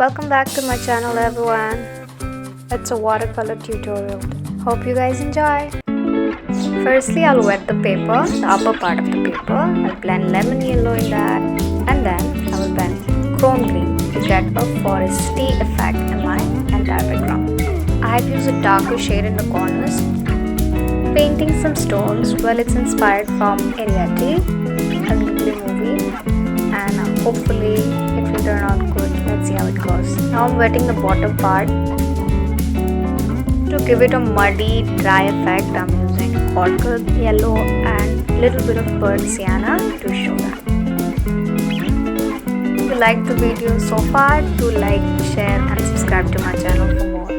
Welcome back to my channel everyone. It's a watercolor tutorial. Hope you guys enjoy. Firstly, I'll wet the paper, the upper part of the paper. I'll blend lemon yellow in that, and then I will blend chrome green to get a foresty effect in my entire background. I have used a darker shade in the corners. Painting some stones, well, it's inspired from Ariete, a Ghibli movie, and hopefully it will turn out good. Let's see how it goes. Now I'm wetting the bottom part. To give it a muddy, dry effect, I'm using ochre yellow and little bit of burnt sienna to show that. If you like the video so far, do like, share and subscribe to my channel for more.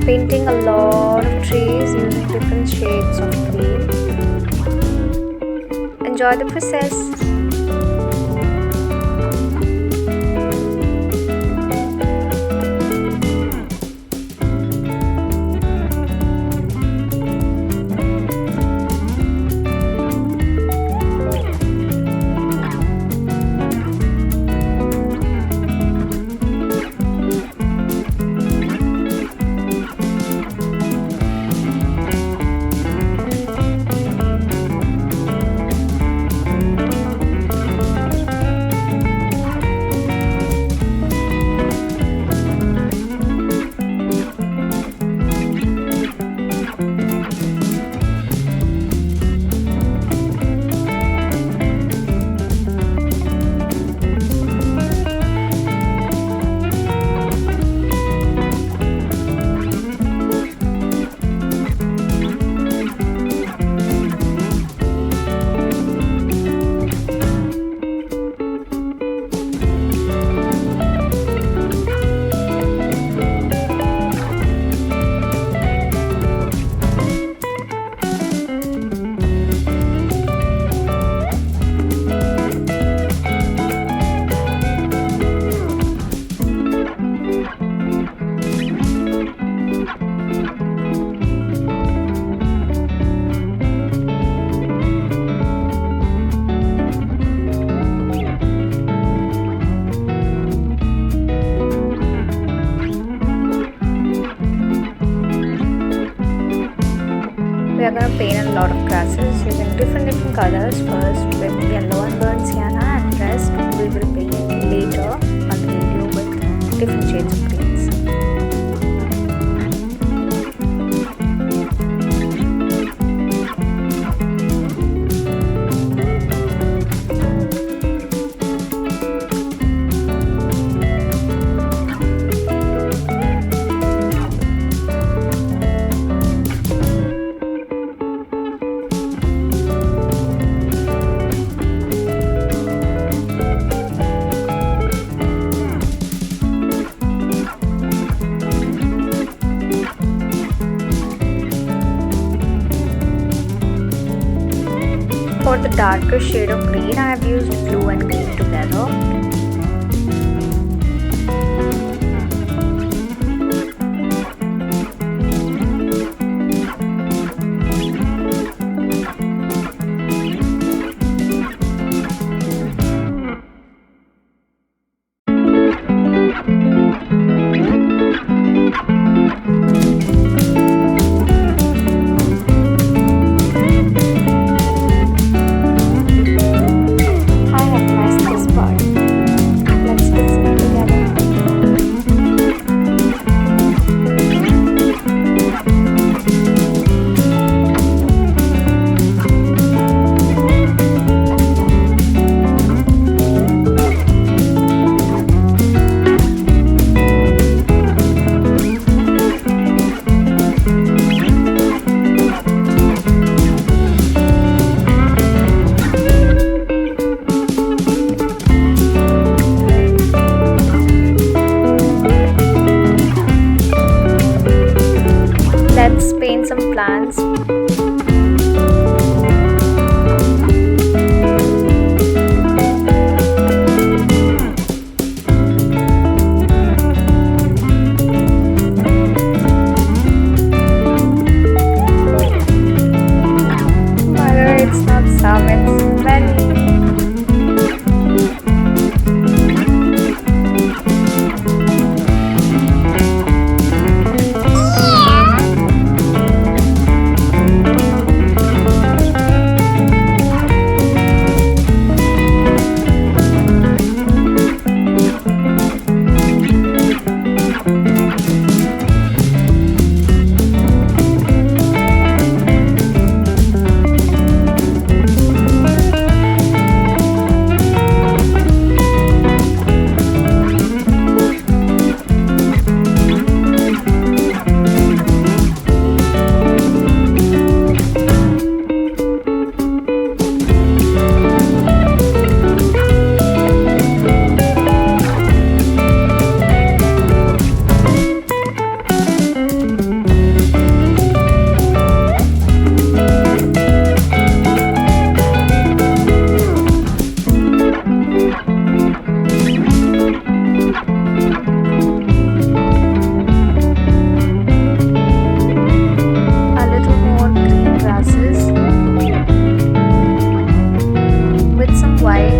Painting a lot of trees using different shades of green. Enjoy the process. We are going to paint a lot of grasses using different colors. First with yellow and burnt sienna, and rest we will paint later on the video with different shades of greens. For the darker shade of green, I have used blue and green together. I have messed this part.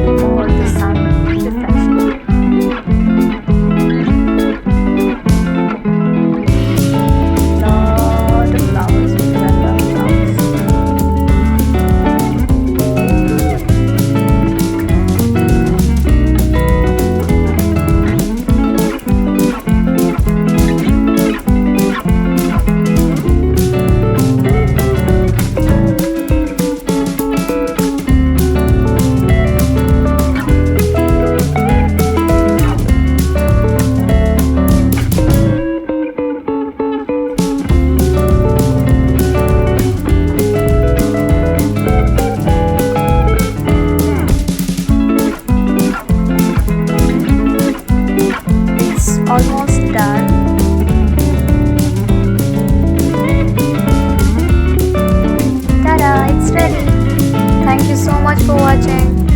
or the sun reflection. Lot of flowers because I love flowers. Almost done. Ta-da, it's ready. Thank you so much for watching.